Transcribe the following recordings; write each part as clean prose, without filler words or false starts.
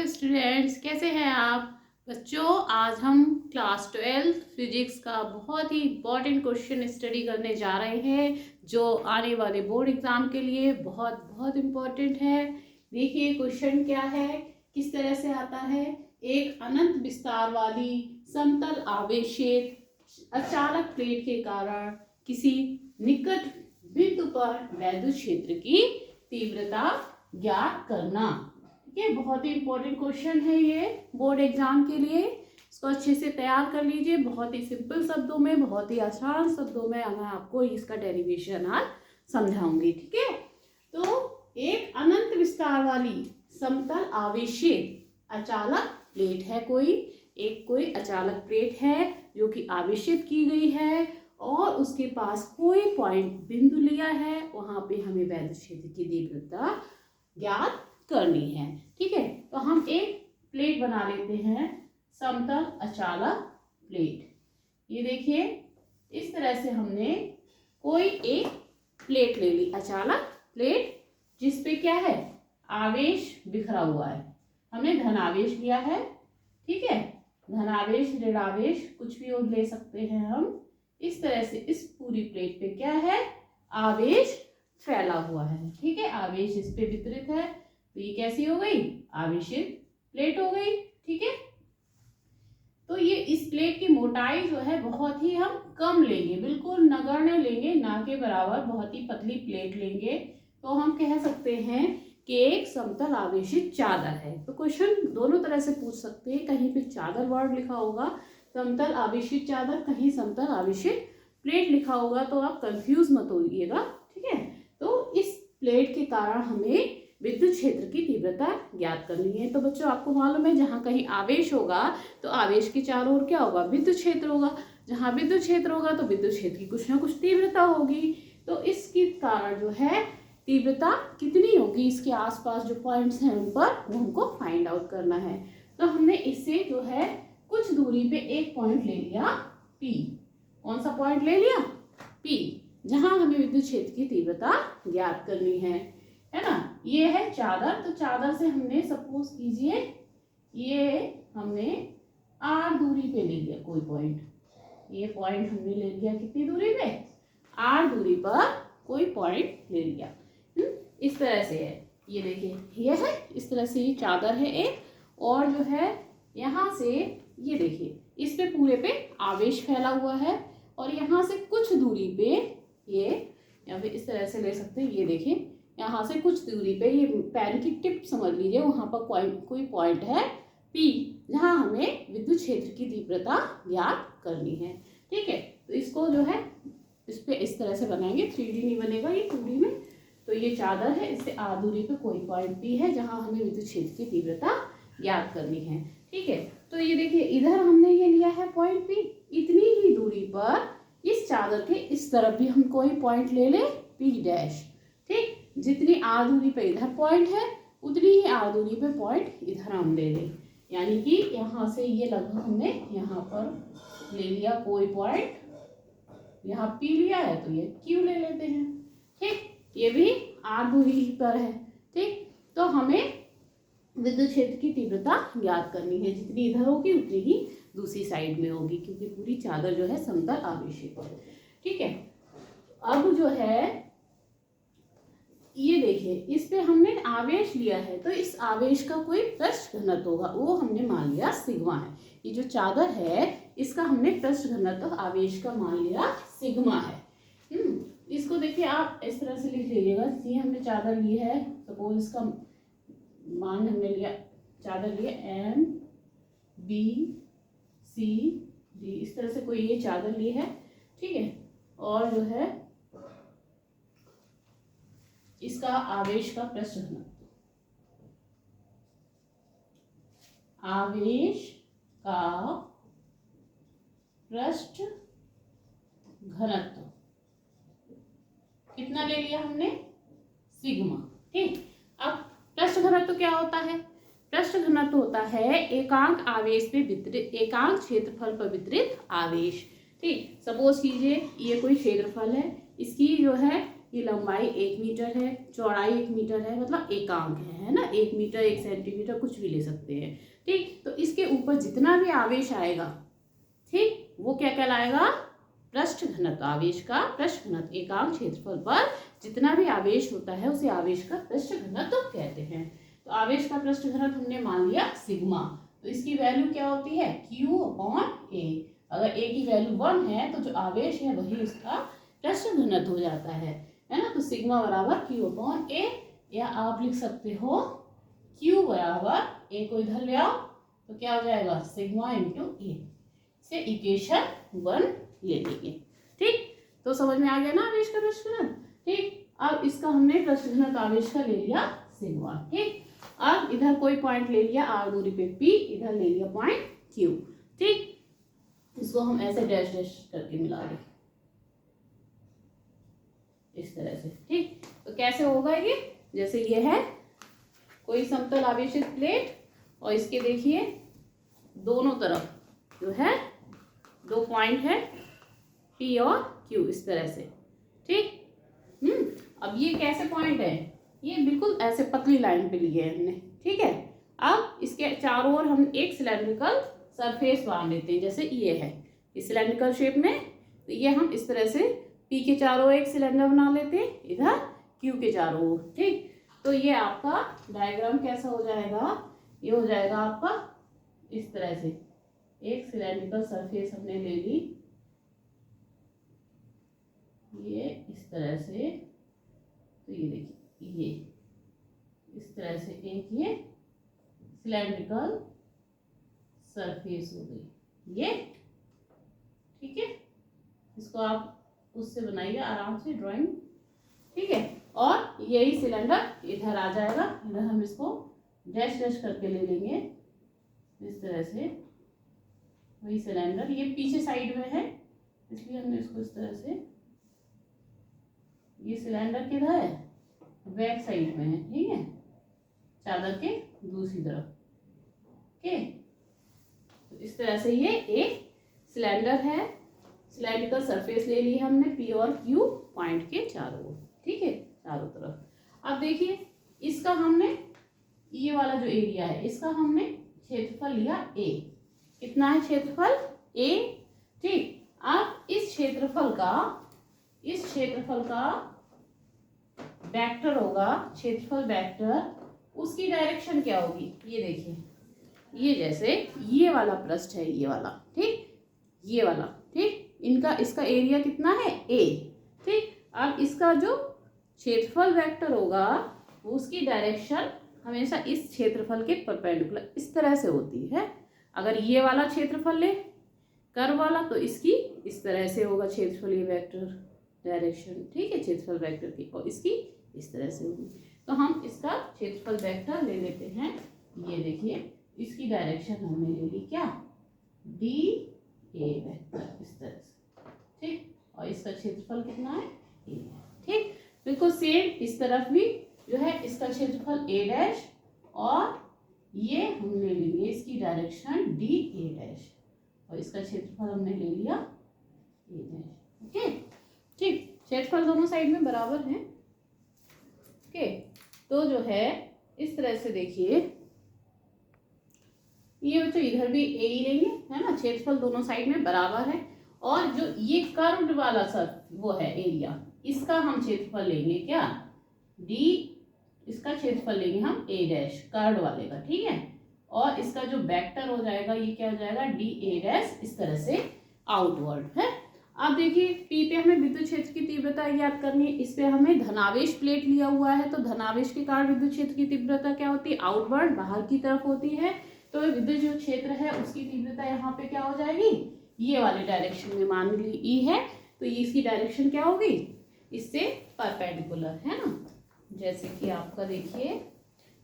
Students, कैसे हैं आप बच्चों। आज हम क्लास 12 फिजिक्स का बहुत ही इम्पॉर्टेंट क्वेश्चन स्टडी करने जा रहे हैं जो आने वाले बोर्ड एग्जाम के लिए बहुत बहुत इम्पॉर्टेंट है। देखिए क्वेश्चन क्या है, किस तरह से आता है। एक अनंत विस्तार वाली समतल आवेशित अचालक प्लेट के कारण किसी निकट बिंदु पर वैद्युत क्षेत्र की तीव्रता ज्ञात करना। ये बहुत ही इंपॉर्टेंट क्वेश्चन है ये बोर्ड एग्जाम के लिए। इसको अच्छे से तैयार कर लीजिए। बहुत ही सिंपल शब्दों में, बहुत ही आसान शब्दों में मैं आपको इसका डेरिवेशन आज समझाऊंगी, ठीक है। तो एक अनंत विस्तार वाली समतल आवेशित अचालक प्लेट है, कोई अचालक प्लेट है जो कि आवेशित की गई है और उसके पास कोई पॉइंट बिंदु लिया है, वहां पे हमें वैद्युत क्षेत्र की तीव्रता ज्ञात करनी है, ठीक है। तो हम एक प्लेट बना लेते हैं, समतल अचालक प्लेट। ये देखिए इस तरह से हमने कोई एक प्लेट ले ली, अचालक प्लेट, जिसपे क्या है, आवेश बिखरा हुआ है। हमने धनावेश लिया है, ठीक है। धनावेश, ऋणावेश, कुछ भी और ले सकते हैं हम। इस तरह से इस पूरी प्लेट पे क्या है, आवेश फैला हुआ है, ठीक है। आवेश इस पे वितरित है, तो ये कैसी हो गई, आवेशित प्लेट हो गई, ठीक है। तो ये इस प्लेट की मोटाई जो है बहुत ही हम कम लेंगे, बिल्कुल नगण्य लेंगे, ना के बराबर बहुत ही पतली प्लेट लेंगे। तो हम कह सकते हैं कि एक समतल आवेशित चादर है। तो क्वेश्चन दोनों तरह से पूछ सकते हैं, कहीं पे चादर वर्ड लिखा होगा, समतल आवेशित चादर, कहीं समतल आवेशित प्लेट लिखा होगा, तो आप कंफ्यूज मत होइएगा, ठीक है। तो इस प्लेट के कारण हमें विद्युत क्षेत्र की तीव्रता ज्ञात करनी है। तो बच्चों आपको मालूम है, जहाँ कहीं आवेश होगा तो आवेश के चारों ओर क्या होगा, विद्युत क्षेत्र होगा। जहाँ विद्युत क्षेत्र होगा तो विद्युत क्षेत्र की कुछ ना कुछ तीव्रता होगी। तो इसके कारण जो है तीव्रता कितनी होगी, इसके आसपास जो पॉइंट्स हैं उन पर वो हमको फाइंड आउट करना है। तो हमने इससे जो है कुछ दूरी पे एक पॉइंट ले लिया P। कौन सा पॉइंट ले लिया, P, जहां हमें विद्युत क्षेत्र की तीव्रता ज्ञात करनी है ना। ये है चादर, तो चादर से हमने सपोज कीजिए ये हमने R दूरी पे ले लिया कोई पॉइंट। ये पॉइंट हमने ले लिया कितनी दूरी पे, R दूरी पर कोई पॉइंट ले लिया। इस तरह से है, ये देखिए ये है, इस तरह से ये चादर है एक, और जो है यहाँ से ये देखिए इस पे पूरे पे आवेश फैला हुआ है, और यहाँ से कुछ दूरी पे ये, या फिर इस तरह से ले सकते हैं, ये देखिए यहाँ से कुछ दूरी पे ये पेन की टिप समझ लीजिए, वहां पर कोई पॉइंट है P, जहां हमें विद्युत क्षेत्र की तीव्रता ज्ञात करनी है, ठीक है। तो इसको जो है इस पे इस तरह से बनाएंगे, 3D नहीं बनेगा ये 2D में। तो ये चादर है, इससे R दूरी पे कोई पॉइंट P है जहां हमें विद्युत क्षेत्र की तीव्रता ज्ञात करनी है, ठीक है। तो ये देखिए इधर हमने ये लिया है पॉइंट P, इतनी ही दूरी पर इस चादर के इस तरफ भी हम कोई पॉइंट ले ले P डैश, ठीक। जितनी R दूरी पे इधर पॉइंट है उतनी ही R दूरी पे पॉइंट इधर हम ले लें। यानी कि यहाँ से ये लगभग हमने यहाँ पर ले लिया कोई पॉइंट, यहाँ P लिया है तो ये Q ले लेते हैं, ठीक। ये भी R दूरी पर है, ठीक। तो हमें विद्युत क्षेत्र की तीव्रता ज्ञात करनी है, जितनी इधर होगी उतनी ही दूसरी साइड में होगी, क्योंकि पूरी चादर जो है समतल आवेशित है, ठीक है। अब जो है ये देखिए इस पे हमने आवेश लिया है, तो इस आवेश का कोई पृष्ठ घनत्व होगा, वो हमने मान लिया सिग्मा है। ये जो चादर है इसका हमने पृष्ठ घनत्व आवेश का मान लिया सिग्मा है। इसको देखिए आप इस तरह से लिख लीजिएगा, ये हमने चादर ली है, सपोज इसका मान हमने लिया, चादर लिया M B C D, इस तरह से कोई ये चादर ली है, ठीक है। और जो है इसका आवेश का पृष्ठ घनत्व, आवेश का पृष्ठ घनत्व कितना ले लिया हमने, सिग्मा, ठीक। अब पृष्ठ घनत्व क्या होता है, पृष्ठ घनत्व होता है एकांक आवेश पे वितरित, एकांक क्षेत्रफल पर वितरित आवेश, ठीक। सपोज कीजिए ये कोई क्षेत्रफल है, इसकी जो है की लंबाई 1 मीटर है, चौड़ाई 1 मीटर है, मतलब एकांक है ना, 1 मीटर 1 सेंटीमीटर कुछ भी ले सकते हैं। ठीक, तो इसके ऊपर जितना भी आवेश आएगा, ठीक, वो क्या कहलाएगा, पृष्ठ घनत्व। आवेश का पृष्ठ घनत्व, एकांक क्षेत्रफल पर जितना भी आवेश होता है उसे आवेश का पृष्ठ घनत्व कहते हैं। तो आवेश का पृष्ठ घनत्व हमने मान लिया सिग्मा, तो इसकी वैल्यू क्या होती है, Q/A। अगर A की वैल्यू 1 है तो जो आवेश है वही उसका पृष्ठ घनत्व हो जाता है ना। तो सिग्मा बराबर Q/A, या आप लिख सकते हो Q बराबर A को इधर ले आओ तो क्या हो जाएगा, सिग्मा इंटू A। से इक्वेशन 1 ले लेंगे। ठीक, तो समझ में आ गया ना आवेश का पृष्ठ घनत्व। ठीक, अब इसका हमने पृष्ठ घनत्व आवेश का ले लिया सिग्मा। ठीक, अब इधर कोई पॉइंट ले लिया r दूरी पे P, इधर ले लिया पॉइंट Q। ठीक, इसको हम ऐसे डैश डैश करके मिला दें इस तरह से। ठीक, तो कैसे होगा ये, जैसे ये है कोई समतल आवेशित प्लेट और इसके देखिए दोनों तरफ जो है 2 पॉइंट है P और Q इस तरह से। ठीक, अब ये कैसे पॉइंट है, ये बिल्कुल ऐसे पतली लाइन पे लिए हैं हमने। ठीक है, अब इसके चारों ओर हम एक सिलेंड्रिकल सरफेस बांध लेते हैं, जैसे ये है इस सिलेंड्रिकल शेप में। तो ये हम इस तरह से P के चारों ओर एक सिलेंडर बना लेते हैं, इधर Q के चारों ओर। ठीक, तो ये आपका डायग्राम कैसा हो जाएगा, ये हो जाएगा आपका इस तरह से, एक सिलेंड्रिकल सरफेस हमने ले ली, ये इस तरह से, तो ये देखिए ये इस तरह से एक ये सिलेंड्रिकल सरफेस हो गई ये। ठीक है, इसको आप उससे बनाइए आराम से ड्राइंग। ठीक है, और यही सिलेंडर इधर आ जाएगा, इधर हम इसको डैश डैश करके ले लेंगे इस तरह से। वही सिलेंडर ये पीछे साइड में है इसलिए हमने इसको इस तरह से, ये सिलेंडर किधर है, बैक साइड में है। ठीक है, चादर के दूसरी तरफ। ओके, तो इस तरह से ये एक सिलेंडर है, सिलेंड्रिकल सरफेस ले ली हमने P और Q पॉइंट के चारों ओर। ठीक है, चारों तरफ। अब देखिए इसका हमने, ये वाला जो एरिया है इसका हमने क्षेत्रफल लिया A। कितना है क्षेत्रफल A। ठीक, अब इस क्षेत्रफल का वेक्टर होगा, क्षेत्रफल वेक्टर, उसकी डायरेक्शन क्या होगी, ये देखिए, ये जैसे ये वाला पृष्ठ है, ये वाला। ठीक, ये वाला। ठीक, इनका इसका एरिया कितना है A। ठीक, अब इसका जो क्षेत्रफल वेक्टर होगा उसकी डायरेक्शन हमेशा इस क्षेत्रफल के परपेंडिकुलर इस तरह से होती है। अगर ये वाला क्षेत्रफल ले कर्व वाला तो इसकी इस तरह से होगा क्षेत्रफल, ये वेक्टर डायरेक्शन। ठीक है, क्षेत्रफल वेक्टर की, और इसकी इस तरह से होगी। तो हम इसका क्षेत्रफल वेक्टर ले लेते हैं, ये देखिए इसकी डायरेक्शन हमने ले ली क्या, DA वेक्टर इस तरह से। ठीक, और इसका क्षेत्रफल कितना है A। ठीक, बिल्कुल सेम इस तरफ भी जो है इसका क्षेत्रफल A डैश, और ये हमने ले लिया इसकी डायरेक्शन DA डैश, और इसका क्षेत्रफल हमने ले लिया A डैश। ओके, ठीक, क्षेत्रफल दोनों साइड में बराबर है। ओके, तो जो है इस तरह से देखिए, ये बच्चों इधर भी A ही लेंगे, है ना, क्षेत्रफल दोनों साइड में बराबर है। और जो ये कर्व्ड वाला सर वो है एरिया, इसका हम क्षेत्रफल लेंगे क्या, D, इसका क्षेत्रफल लेंगे हम A डैश कर्व्ड वाले का। ठीक है, और इसका जो वेक्टर हो जाएगा ये क्या हो जाएगा, DA डैश इस तरह से आउटवर्ड है। अब देखिए P पे हमें विद्युत क्षेत्र की तीव्रता ज्ञात करनी है, इस पे हमें धनावेश प्लेट लिया हुआ है, तो धनावेश के कारण विद्युत क्षेत्र की तीव्रता क्या होती है, आउटवर्ड बाहर की तरफ होती है। तो विद्युत जो क्षेत्र है उसकी तीव्रता यहाँ पे क्या हो जाएगी, ये वाले डायरेक्शन में, मान ली E है तो ये इसकी डायरेक्शन क्या होगी, इससे परपेंडिकुलर, है ना। जैसे कि आपका देखिए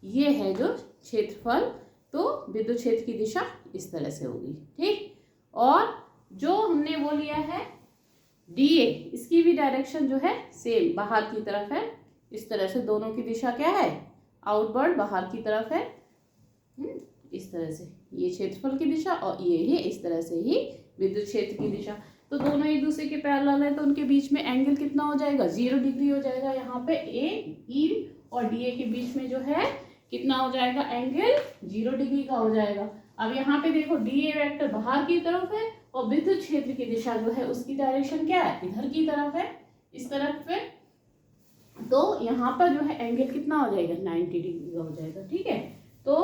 ये है जो क्षेत्रफल, तो विद्युत क्षेत्र की दिशा इस तरह से होगी। ठीक, और जो हमने वो लिया है DA, इसकी भी डायरेक्शन जो है सेम बाहर की तरफ है, इस तरह से दोनों की दिशा क्या है, आउटवर्ड बाहर की तरफ है। इस तरह से ये क्षेत्रफल की दिशा और ये ही इस तरह से ही विद्युत क्षेत्र की दिशा। तो दोनों एक दूसरे के पैरेलल है, तो उनके बीच में एंगल कितना हो जाएगा, 0 डिग्री हो जाएगा। यहाँ पे ए ई और डी ए के बीच में जो है कितना हो जाएगा, एंगल 0 डिग्री का हो जाएगा। अब यहाँ पे देखो डी ए वेक्टर बाहर की तरफ है और विद्युत क्षेत्र की दिशा जो है उसकी डायरेक्शन क्या है, इधर की तरफ है, इस तरफ पे। तो यहाँ पर जो है एंगल कितना हो जाएगा, 90 डिग्री का हो जाएगा। ठीक है, तो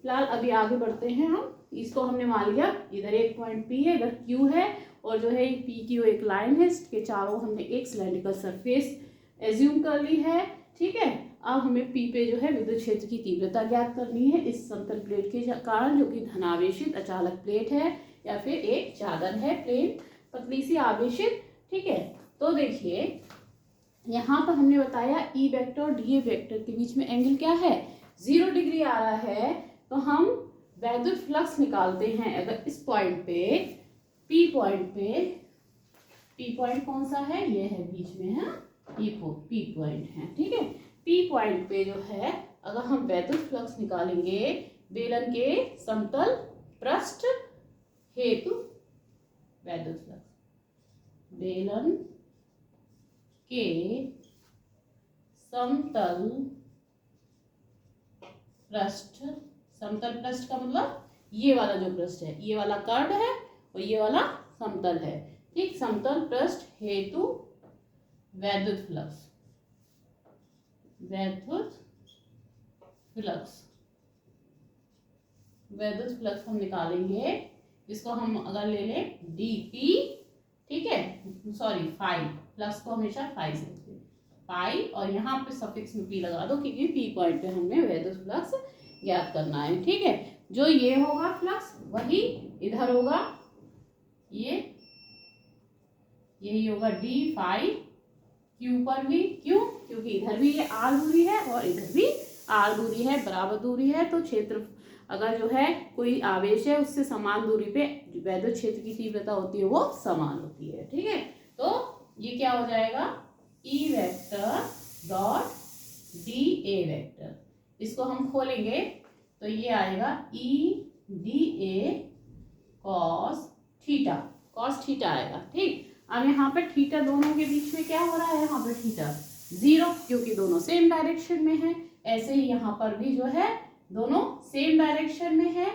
फिलहाल अभी आगे बढ़ते हैं हम। इसको हमने मान लिया इधर एक पॉइंट पी है, इधर क्यू है, और जो है पी क्यू एक लाइन है, इसके चारों हमने एक सिलेंड्रिकल सरफेस एज्यूम कर ली है। ठीक है, अब हमें पी पे जो है विद्युत क्षेत्र की तीव्रता ज्ञात करनी है इस समतल प्लेट के कारण, जो कि धनावेशित अचालक प्लेट है या फिर एक चादर है प्लेन, पतली सी आवेशित। ठीक है, तो देखिए यहाँ पर हमने बताया ई वेक्टर और डी ए वेक्टर के बीच में एंगल क्या है, 0 डिग्री आ रहा है। तो हम वैद्युत फ्लक्स निकालते हैं अगर इस पॉइंट पे, पी पॉइंट पे, पी पॉइंट कौन सा है, ये है बीच में है, ये पी पॉइंट है। ठीक है, पी पॉइंट पे जो है अगर हम वैद्युत फ्लक्स निकालेंगे बेलन के समतल पृष्ठ हेतु, वैद्युत फ्लक्स बेलन के समतल पृष्ठ, समतल पृष्ठ का मतलब ये वाला जो पृष्ठ है, ये वाला कर्व है और ये वाला समतल है। ठीक, समतल पृष्ठ हेतु वैद्युत फ्लक्स, वैद्युत फ्लक्स, वैद्युत फ्लक्स हम निकालेंगे, जिसको हम अगर ले लें डी पी, ठीक है, सॉरी फाई, फ्लक्स को हमेशा फाई से लिखते हैं, पाई, और यहाँ पे सफिक्स में पी लगा दो क्योंकि पी पॉइंट पे हमने वैद्युत फ्लक्स ज्ञात करना है। ठीक है, जो ये होगा फ्लक्स वही इधर होगा, ये यही होगा डी फाई क्यू पर भी, क्यों, क्योंकि इधर भी ये आर दूरी है और इधर भी आर दूरी है, बराबर दूरी है। तो क्षेत्र अगर जो है कोई आवेश है उससे समान दूरी पे वैद्युत क्षेत्र की तीव्रता होती है वो समान होती है। ठीक है, तो ये क्या हो जाएगा, E vector dot D A vector, इसको हम खोलेंगे तो ये आएगा ई डी ए कॉस थीटा, कॉस थीटा आएगा। ठीक, अब यहाँ पे थीटा दोनों के बीच में क्या हो रहा है, यहाँ पे थीटा 0 क्योंकि दोनों सेम डायरेक्शन में है। ऐसे ही यहाँ पर भी जो है दोनों सेम डायरेक्शन में है,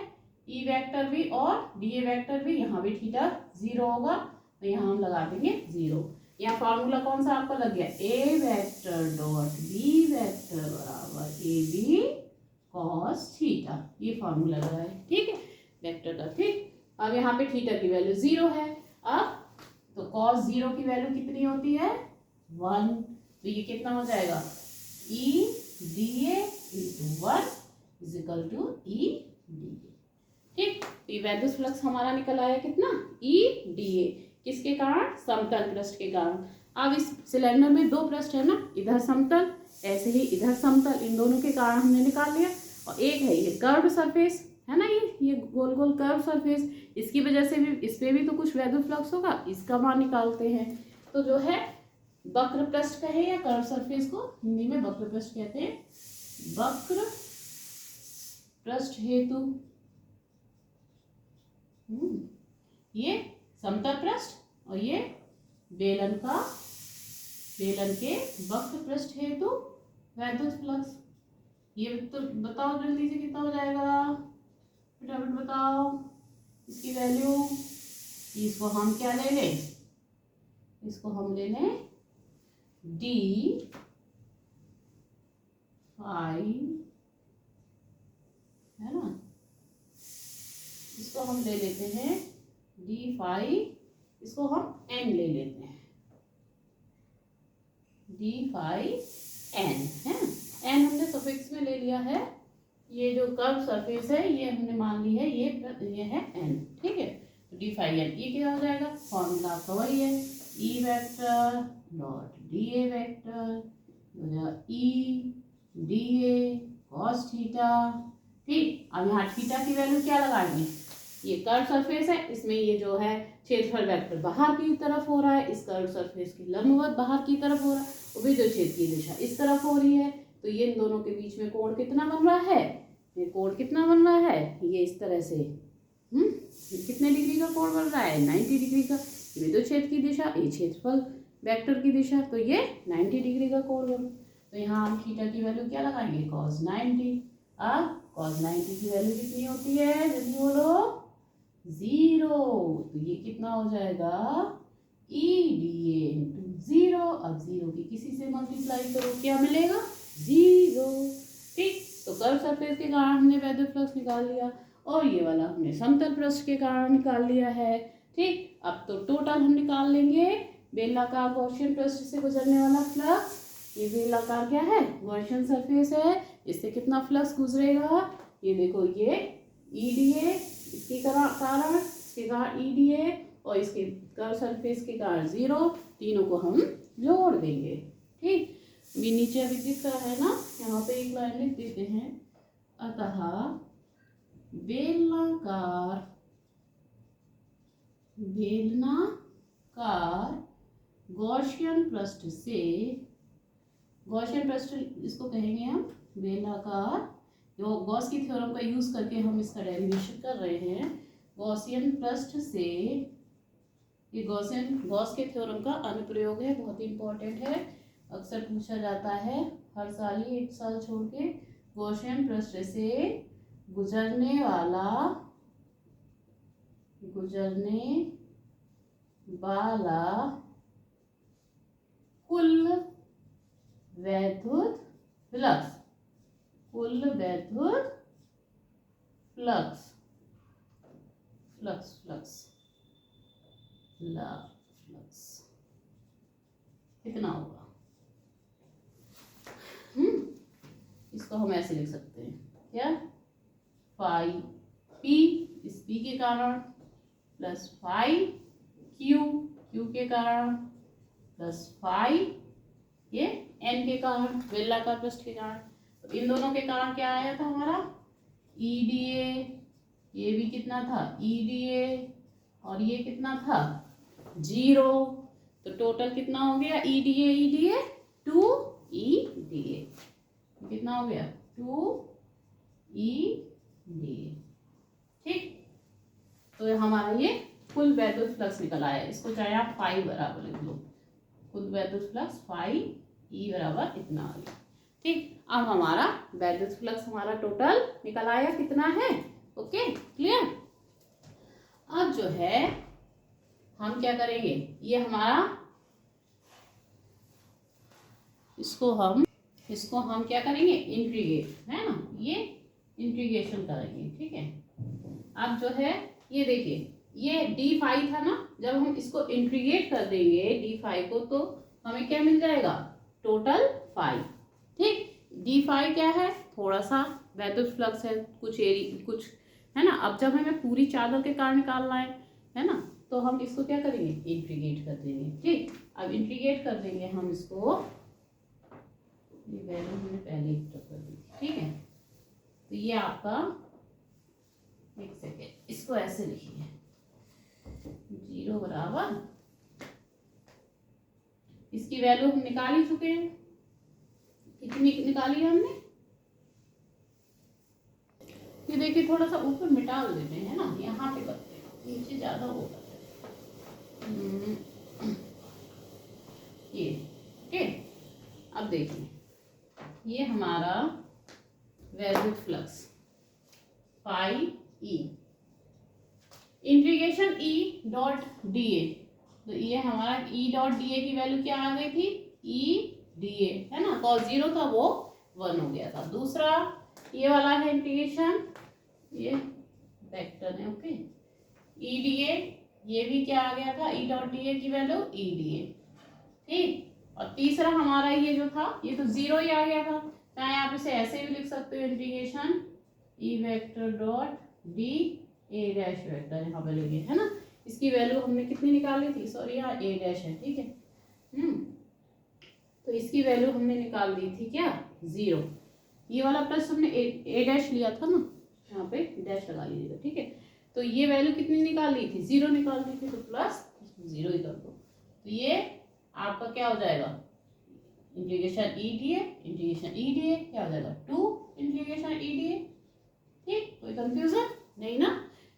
ई वेक्टर भी और डी ए वेक्टर भी, यहाँ भी थीटा 0 होगा, तो यहाँ हम लगा देंगे 0। यहाँ फॉर्मूला कौन सा आपका लग गया, ए वेक्टर डॉट बी वेक्टर बराबर ए बी कॉस थीटा, ये फॉर्मूला लगा है। ठीक है, वेक्टर का। ठीक, अब यहाँ पे थीटा की वैल्यू 0 है, अब तो कॉस 0 की वैल्यू कितनी होती है, 1, तो ये कितना हो जाएगा, E D A into 1 is equal to E D A. ठीक, तो ये वैद्युत फ्लक्स हमारा निकल आया कितना, ई डी ए, किसके कारण, समतल पृष्ठ के कारण। अब इस सिलेंडर में दो पृष्ठ है ना, इधर समतल ऐसे ही इधर समतल, इन दोनों के कारण हमने निकाल लिया। और एक है ये कर्व्ड सरफेस है ना, ये गोल गोल कर्व सरफेस, इसकी वजह से भी इस पे भी तो कुछ वैद्युत फ्लक्स होगा, इसका मान निकालते हैं। तो जो है वक्र पृष्ठ कहे या कर्व सरफेस को हिंदी में वक्र पृष्ठ कहते हैं, वक्र पृष्ठ हेतु ये समतल पृष्ठ और ये बेलन के वक्र पृष्ठ हेतु वैद्युत फ्लक्स। ये तो बताओ जल्दी से कितना हो जाएगा, फटाफट बताओ इसकी वैल्यू। इसको हम क्या ले लें, इसको हम ले लें डी फाई, है ना, इसको हम ले लेते हैं डी फाई, इसको हम एन ले लेते हैं, डी फाई एन है, एन हमने सफिक्स में ले लिया है। ये जो कर्व सरफेस है ये हमने मान ली है, ये है एन। ठीक है, तो डी फाई एन, ये क्या हो जाएगा, फॉर्मूला आपका वही है, E vector dot D A vector हो जाएगा ई डी ए कॉस थीटा। ठीक, अब यहाँ थीटा की वैल्यू क्या लगाएंगे, ये कर्व सरफेस है, इसमें ये जो है क्षेत्रफल वेक्टर बाहर की तरफ हो रहा है, इस कर्व सरफेस की लंबवत बाहर की तरफ हो रहा है, और विद्युत क्षेत्र की दिशा इस तरफ हो रही है। तो ये इन दोनों के बीच में कोण कितना बन रहा है, ये कोण कितना बन रहा है, ये इस तरह से कितने डिग्री का कोण बन रहा है, 90 डिग्री का। ये विद्युत क्षेत्र की दिशा, ये क्षेत्रफल वेक्टर की दिशा, तो ये 90 डिग्री का कोण बना। तो यहाँ हम थीटा की वैल्यू क्या लगाएंगे, cos 90। अब cos 90 की वैल्यू कितनी होती है, जल्दी बोलो, 0। तो ये कितना हो जाएगा, EDA इंटू 0। अब 0 की किसी से मल्टीप्लाई करो, क्या मिलेगा, 0। ठीक, तो कर्व सरफेस के कारण हमने वैद्युत फ्लक्स निकाल लिया, और ये वाला हमने समतल पृष्ठ के कारण निकाल लिया है। ठीक, अब तो टोटल हम निकाल लेंगे बेलनाकार गॉसियन पृष्ठ से गुजरने वाला फ्लक्स। ये बेलनाकार क्या है, गॉसियन सरफेस है, इससे कितना फ्लक्स गुजरेगा, ये देखो, ये EDA इसके कारण, इसके कारण EDA, और इसके कर्व सरफेस के कारण 0, तीनों को हम जोड़ देंगे। ठीक, भी नीचे अभी दिख रहा है ना, यहाँ पे एक लाइन लिख देते हैं, अतः बेलनाकार गॉसियन पृष्ठ से, गॉसियन पृष्ठ इसको कहेंगे हम बेलनाकार, जो गॉस की थ्योरम का यूज करके हम इसका डेरिवेशन कर रहे हैं, गॉसियन पृष्ठ से, ये गॉस के थ्योरम का अनुप्रयोग है, बहुत ही इंपॉर्टेंट है, अक्सर पूछा जाता है, हर साल ही एक साल छोड़ के, गॉसियन पृष्ठ से गुजरने वाला कुल वैद्युत फ्लक्स, कितना होगा, इसको हम ऐसे लिख सकते हैं, क्या, फाई P इस P के कारण प्लस फाई Q के कारण प्लस फाई ये N के कारण, बेलनाकार पृष्ठ के कारण। तो इन दोनों के कारण क्या आया था हमारा, EDA, ये भी कितना था, EDA, और ये कितना था, 0। तो टोटल कितना हो गया, EDA 2 EDA, कितना हो गया, 2 EDA। ठीक, तो हमारा ये कुल वैद्युत फ्लक्स निकल आया, इसको चाहे आप फाई बराबर लिख लो, कुल वैद्युत फ्लक्स फाई E बराबर इतना आ गया। ठीक, अब हमारा वैद्युत फ्लक्स हमारा टोटल निकल आया कितना है, ओके, क्लियर। अब जो है हम क्या करेंगे, ये हमारा, इसको हम क्या करेंगे, इंटीग्रेट, है ना, ये इंटीग्रेशन करेंगे। ठीक है, अब जो है ये देखिए, ये डी फाई था ना, जब हम इसको इंटीग्रेट कर देंगे डी फाई को, तो हमें क्या मिल जाएगा, टोटल फाई। ठीक, डी फाई क्या है, थोड़ा सा वैद्युत फ्लक्स है, कुछ है ना। अब जब हमें पूरी चादर के कारण निकालना है ना, तो हम इसको क्या करेंगे, इंटीग्रेट कर देंगे। ठीक, अब इंटीग्रेट कर देंगे हम इसको, ये वैल्यू हमने पहले ही कर दी, ठीक है। तो ये आपका, एक सेकेंड, इसको ऐसे लिखिए, 0 बराबर, इसकी वैल्यू हम निकाल ही चुके हैं, कितनी निकाली है हमने, ये देखिए, थोड़ा सा ऊपर मिटा देते हैं ना, यहाँ पे करते हैं, नीचे ज्यादा होगा ये। ओके, अब देखिए, ये हमारा वैद्युत flux phi E, integration E dot DA, तो ये हमारा E डॉट DA की वैल्यू क्या आ गई थी, EDA, है ना, cos 0 था वो 1 हो गया था। दूसरा ये वाला है इंटीग्रेशन, ये वेक्टर है, ओके, EDA, ये भी क्या आ गया था, E डॉट DA की वैल्यू EDA। ठीक, और तीसरा हमारा ये जो था, ये तो 0 ही आ गया था, चाहे आप इसे ऐसे भी लिख सकते हो, integration E vector dot D A dash vector, यहाँ पे लेंगे, है ना। इसकी वैल्यू हमने कितनी निकाली थी, सॉरी यहाँ A डैश है, ठीक है, तो इसकी वैल्यू हमने निकाल दी थी क्या, 0। ये वाला प्लस हमने A डैश लिया था ना, यहाँ पे डैश लगा लीजिएगा, ठीक है। तो ये वैल्यू कितनी निकाल ली थी, 0 निकाल दी थी, तो प्लस 0 ही कर दो, तो ये आपका क्या हो जाएगा, इंटीग्रेशन EDA क्या हो जाएगा, 2 इंटीग्रेशन EDA। ठीक, कोई कंफ्यूजन नहीं ना,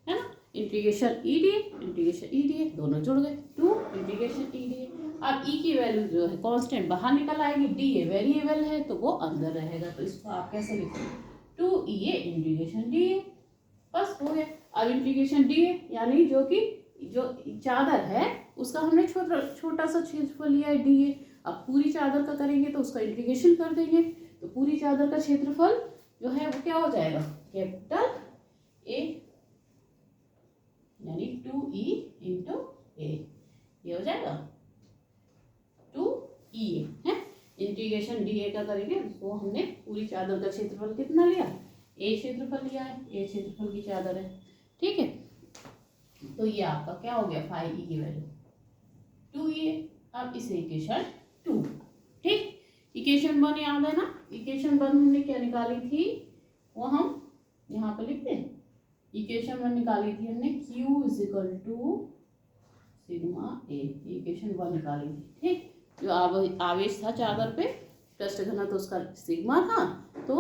है ना। Integration E D integration E D दोनों जुड़ गए, 2 इंटीग्रेशन ई डी। अब ई की वैल्यू जो है कांस्टेंट बाहर निकल आएगी, डी ए वेरिएबल है तो वो अंदर रहेगा, तो इसको आप कैसे लिखोगे 2 ई ए इंटीग्रेशन डी ए, बस हो गया। अब इंटीग्रेशन डी ए यानी जो चादर है उसका हमने छोटा सा क्षेत्रफल लिया है डी ए। अब पूरी चादर का करेंगे तो उसका इंटीग्रेशन कर देंगे, तो पूरी चादर का क्षेत्रफल जो है वो क्या हो जाएगा कैपिटल ए यानी 2e इंटू ए, ये हो जाएगा 2e है। इंटीग्रेशन डी ए का करेंगे तो हमने पूरी चादर का क्षेत्रफल कितना लिया, ए क्षेत्रफल लिया है, ए क्षेत्रफल की चादर है, ठीक है। तो ये आपका क्या हो गया 5e की वैल्यू 2e। अब इसे इक्वेशन 2, ठीक। इक्वेशन 1 याद है ना, इक्वेशन 1 हमने क्या निकाली थी वो हम यहाँ पर लिखते हैं। इक्वेशन 1 निकाली थी हमने Q is equal to sigma A, equation 1 निकाली थी, ठीक। जो आवेश था चादर पे पृष्ठ घनत्व तो उसका सिग्मा था, तो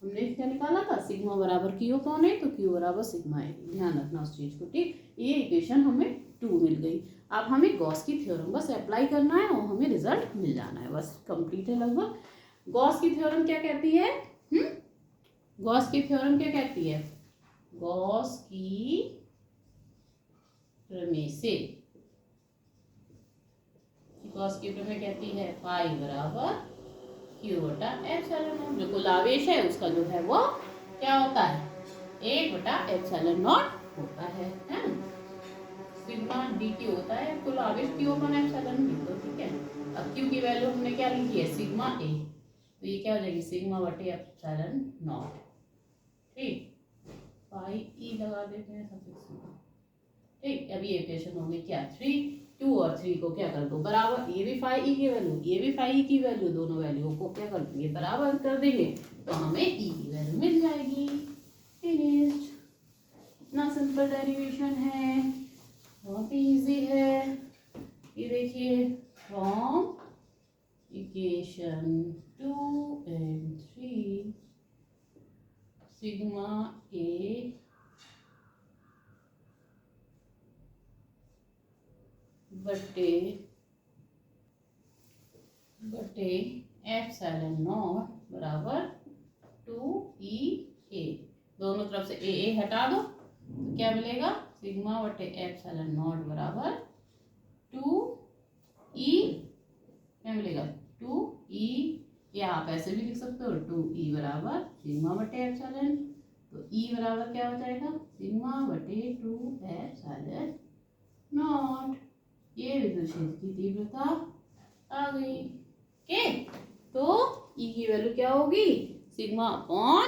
हमने क्या निकाला था सिग्मा बराबर Q कौन है, तो Q बराबर सिग्मा है, ध्यान रखना उस चीज को, ठीक। ये इक्वेशन हमें 2 मिल गई। अब हमें गॉस की थ्योरम बस अप्लाई करना है और हमें रिजल्ट मिल जाना है, बस कंप्लीट है लगभग। गॉस की थ्योरम क्या कहती है, गॉस की थ्योरम क्या कहती है, गॉस की प्रमेय से, गॉस की प्रमेय कहती है पाई बराबर Q बटा एप्सिलॉन नॉट, जो कुल आवेश है उसका जो है वो क्या होता है 1 बटा एप्सिलॉन नॉट होता है ना। सिग्मा डी Q होता है कुल आवेश Q अपन एप्सिलॉन डी, तो ठीक है। अब Q की वैल्यू हमने क्या लिखी है सिग्मा ए, तो ये क्या हो जाएगी सिग्मा बटे एप्सिलॉन नॉट, ठीक। पाई ई लगा देते हैं सफिक्स में, ठीक। अब ये इक्वेशन होगी क्या 3, 2 और 3 को क्या कर दो बराबर, ये भी 5e की वैल्यू ये भी 5e की वैल्यू, दोनों वैल्यू को क्या कर देंगे बराबर कर देंगे, तो हमें e की वैल्यू मिल जाएगी। फिनिश्ड, इतना सिंपल डेरिवेशन है, बहुत इजी है। ये देखिए फ्रॉम इक्वेशन 2 and 3 सिग्मा ए बटे एप्सिलॉन नॉट बराबर 2e ए, दोनों तरफ से ए हटा दो तो क्या मिलेगा सिग्मा बटे एप्सिलॉन नॉट बराबर 2e, क्या मिलेगा 2e, या आप ऐसे भी लिख सकते हो 2e बराबर सिग्मा बटे एप्सिलॉन, तो e बराबर क्या हो जाएगा सिग्मा बटे 2 एप्सिलॉन नॉट। ये विद्युत क्षेत्र की तीव्रता आ गई, ओके। तो E की वैल्यू क्या होगी सिग्मा अपॉन